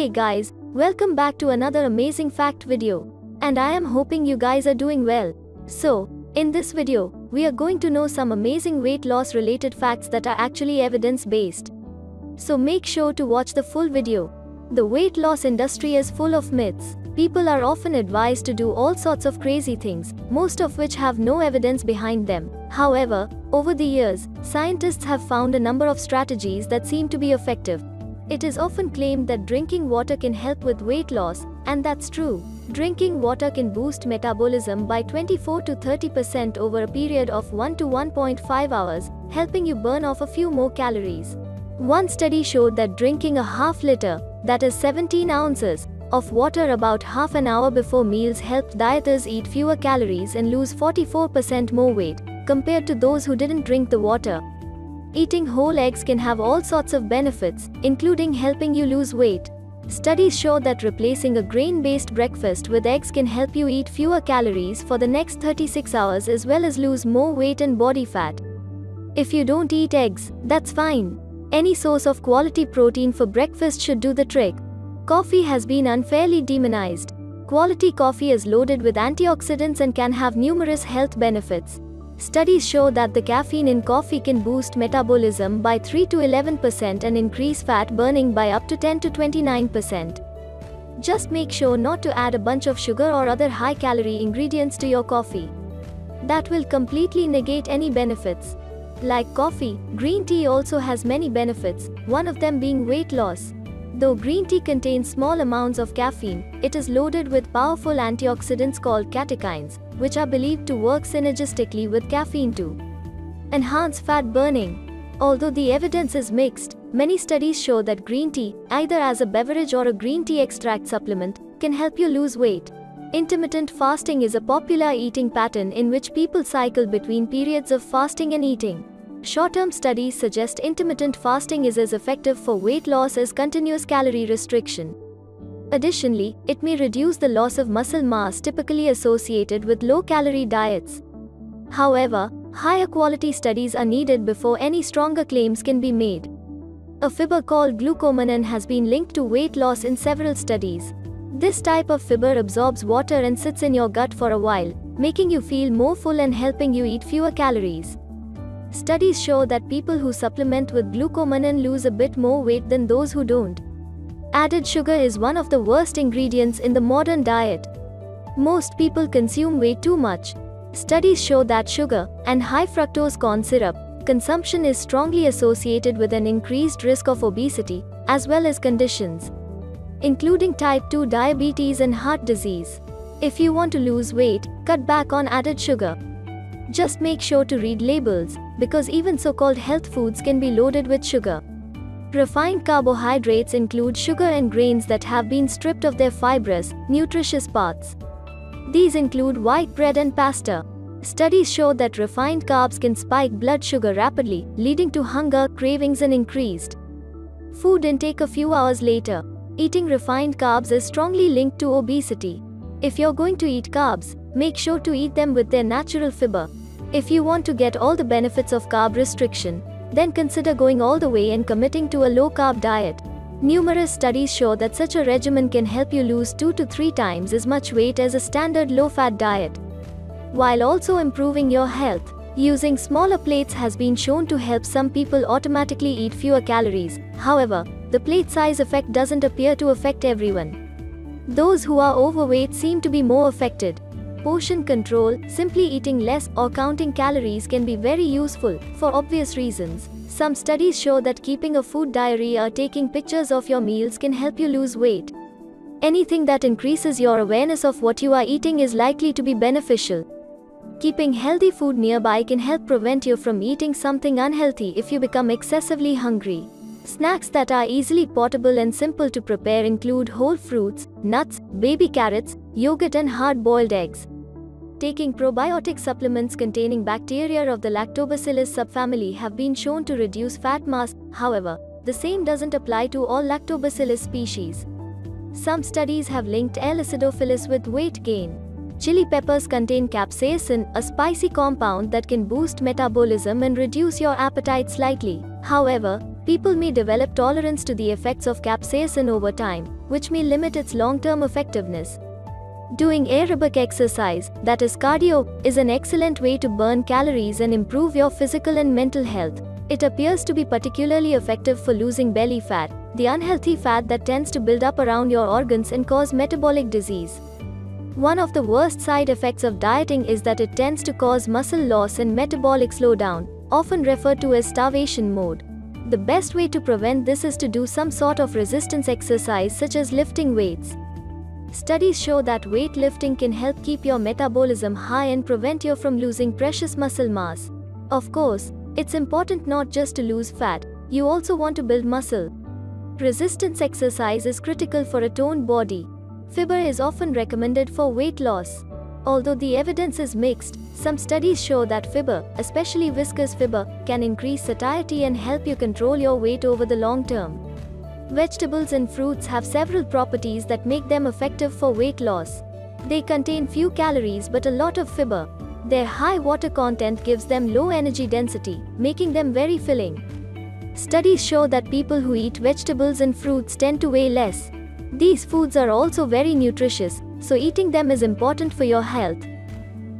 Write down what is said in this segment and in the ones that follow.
Hey guys, welcome back to another amazing fact video. And I am hoping you guys are doing well. So, in this video, we are going to know some amazing weight loss related facts that are actually evidence based. So make sure to watch the full video. The weight loss industry is full of myths. People are often advised to do all sorts of crazy things, most of which have no evidence behind them. However, over the years, scientists have found a number of strategies that seem to be effective. It is often claimed that drinking water can help with weight loss, and that's true. Drinking water can boost metabolism by 24 to 30% over a period of 1 to 1.5 hours, helping you burn off a few more calories. One study showed that drinking a half liter, that is 17 ounces, of water about half an hour before meals helped dieters eat fewer calories and lose 44% more weight, compared to those who didn't drink the water. Eating whole eggs can have all sorts of benefits, including helping you lose weight. Studies show that replacing a grain-based breakfast with eggs can help you eat fewer calories for the next 36 hours as well as lose more weight and body fat. If you don't eat eggs, that's fine. Any source of quality protein for breakfast should do the trick. Coffee has been unfairly demonized. Quality coffee is loaded with antioxidants and can have numerous health benefits. Studies show that the caffeine in coffee can boost metabolism by 3 to 11% and increase fat burning by up to 10 to 29%. Just make sure not to add a bunch of sugar or other high-calorie ingredients to your coffee. That will completely negate any benefits. Like coffee, green tea also has many benefits, one of them being weight loss. Though green tea contains small amounts of caffeine, it is loaded with powerful antioxidants called catechins, which are believed to work synergistically with caffeine to enhance fat burning. Although the evidence is mixed, many studies show that green tea, either as a beverage or a green tea extract supplement, can help you lose weight. Intermittent fasting is a popular eating pattern in which people cycle between periods of fasting and eating. Short-term studies suggest intermittent fasting is as effective for weight loss as continuous calorie restriction. Additionally, it may reduce the loss of muscle mass typically associated with low-calorie diets. However, higher quality studies are needed before any stronger claims can be made. A fiber called glucomannan has been linked to weight loss in several studies. This type of fiber absorbs water and sits in your gut for a while, making you feel more full and helping you eat fewer calories. Studies show that people who supplement with glucomannan lose a bit more weight than those who don't. Added sugar is one of the worst ingredients in the modern diet. Most people consume way too much. Studies show that sugar and high fructose corn syrup consumption is strongly associated with an increased risk of obesity, as well as conditions including type 2 diabetes and heart disease. If you want to lose weight, cut back on added sugar. Just make sure to read labels, because even so-called health foods can be loaded with sugar. Refined carbohydrates include sugar and grains that have been stripped of their fibrous, nutritious parts. These include white bread and pasta. Studies show that refined carbs can spike blood sugar rapidly, leading to hunger, cravings and increased food intake a few hours later. Eating refined carbs is strongly linked to obesity. If you're going to eat carbs, make sure to eat them with their natural fiber. If you want to get all the benefits of carb restriction, then consider going all the way and committing to a low-carb diet. Numerous studies show that such a regimen can help you lose 2 to 3 times as much weight as a standard low-fat diet, while also improving your health. Using smaller plates has been shown to help some people automatically eat fewer calories. However, the plate size effect doesn't appear to affect everyone. Those who are overweight seem to be more affected. Portion control, simply eating less or counting calories can be very useful, for obvious reasons. Some studies show that keeping a food diary or taking pictures of your meals can help you lose weight. Anything that increases your awareness of what you are eating is likely to be beneficial. Keeping healthy food nearby can help prevent you from eating something unhealthy if you become excessively hungry. Snacks that are easily portable and simple to prepare include whole fruits, nuts, baby carrots, yogurt and hard-boiled eggs. Taking probiotic supplements containing bacteria of the Lactobacillus subfamily have been shown to reduce fat mass. However, the same doesn't apply to all Lactobacillus species. Some studies have linked L. acidophilus with weight gain. Chili peppers contain capsaicin, a spicy compound that can boost metabolism and reduce your appetite slightly. However, People may develop tolerance to the effects of capsaicin over time, which may limit its long-term effectiveness. Doing aerobic exercise, that is cardio, is an excellent way to burn calories and improve your physical and mental health. It appears to be particularly effective for losing belly fat, the unhealthy fat that tends to build up around your organs and cause metabolic disease. One of the worst side effects of dieting is that it tends to cause muscle loss and metabolic slowdown, often referred to as starvation mode. The best way to prevent this is to do some sort of resistance exercise such as lifting weights. Studies show that weightlifting can help keep your metabolism high and prevent you from losing precious muscle mass. Of course, it's important not just to lose fat, you also want to build muscle. Resistance exercise is critical for a toned body. Fiber is often recommended for weight loss. Although the evidence is mixed, some studies show that fiber, especially viscous fiber, can increase satiety and help you control your weight over the long term. Vegetables and fruits have several properties that make them effective for weight loss. They contain few calories but a lot of fiber. Their high water content gives them low energy density, making them very filling. Studies show that people who eat vegetables and fruits tend to weigh less. These foods are also very nutritious, so eating them is important for your health.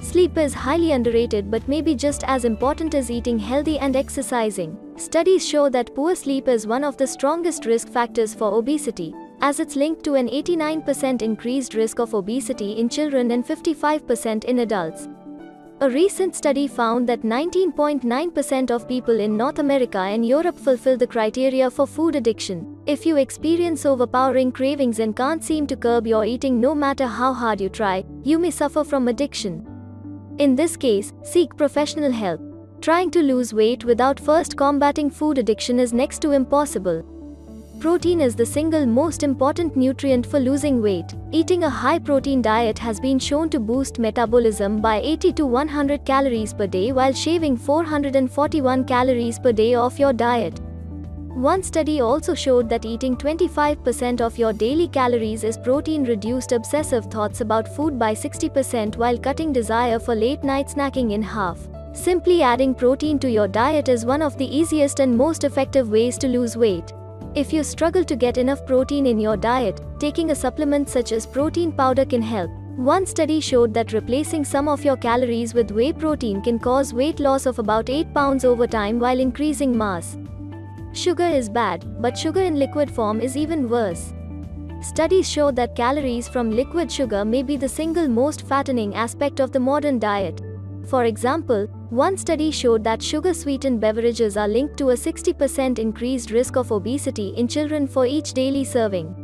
Sleep is highly underrated but may be just as important as eating healthy and exercising. Studies show that poor sleep is one of the strongest risk factors for obesity, as it's linked to an 89% increased risk of obesity in children and 55% in adults. A recent study found that 19.9% of people in North America and Europe fulfill the criteria for food addiction. If you experience overpowering cravings and can't seem to curb your eating no matter how hard you try, you may suffer from addiction. In this case, seek professional help. Trying to lose weight without first combating food addiction is next to impossible. Protein is the single most important nutrient for losing weight. Eating a high-protein diet has been shown to boost metabolism by 80 to 100 calories per day while shaving 441 calories per day off your diet. One study also showed that eating 25% of your daily calories is protein reduced obsessive thoughts about food by 60% while cutting desire for late-night snacking in half. Simply adding protein to your diet is one of the easiest and most effective ways to lose weight. If you struggle to get enough protein in your diet, taking a supplement such as protein powder can help. One study showed that replacing some of your calories with whey protein can cause weight loss of about 8 pounds over time while increasing mass. Sugar is bad, but sugar in liquid form is even worse. Studies show that calories from liquid sugar may be the single most fattening aspect of the modern diet. For example, one study showed that sugar-sweetened beverages are linked to a 60% increased risk of obesity in children for each daily serving.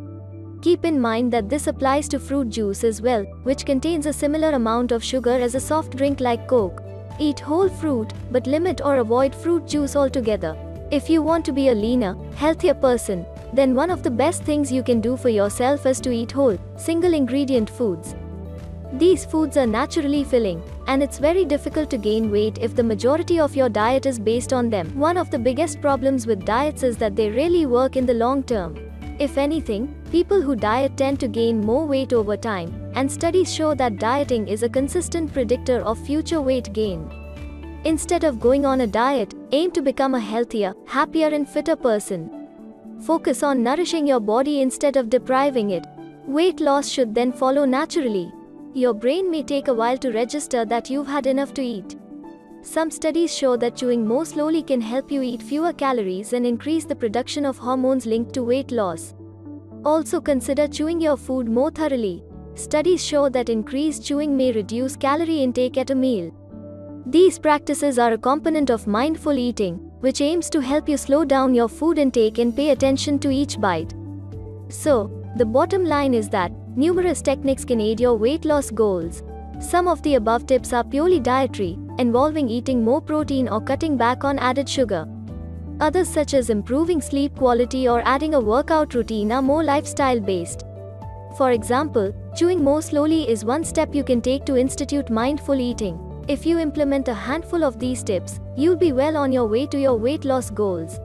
Keep in mind that this applies to fruit juice as well, which contains a similar amount of sugar as a soft drink like Coke. Eat whole fruit, but limit or avoid fruit juice altogether. If you want to be a leaner, healthier person, then one of the best things you can do for yourself is to eat whole, single-ingredient foods. These foods are naturally filling, and it's very difficult to gain weight if the majority of your diet is based on them. One of the biggest problems with diets is that they really work in the long term. If anything, people who diet tend to gain more weight over time, and studies show that dieting is a consistent predictor of future weight gain. Instead of going on a diet, aim to become a healthier, happier and fitter person. Focus on nourishing your body instead of depriving it. Weight loss should then follow naturally. Your brain may take a while to register that you've had enough to eat. Some studies show that chewing more slowly can help you eat fewer calories and increase the production of hormones linked to weight loss. Also consider chewing your food more thoroughly. Studies show that increased chewing may reduce calorie intake at a meal. These practices are a component of mindful eating, which aims to help you slow down your food intake and pay attention to each bite. So, the bottom line is that numerous techniques can aid your weight loss goals. Some of the above tips are purely dietary, involving eating more protein or cutting back on added sugar. Others, such as improving sleep quality or adding a workout routine, are more lifestyle-based. For example, chewing more slowly is one step you can take to institute mindful eating. If you implement a handful of these tips, you'll be well on your way to your weight loss goals.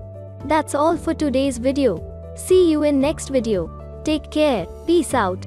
That's all for today's video. See you in next video. Take care. Peace out.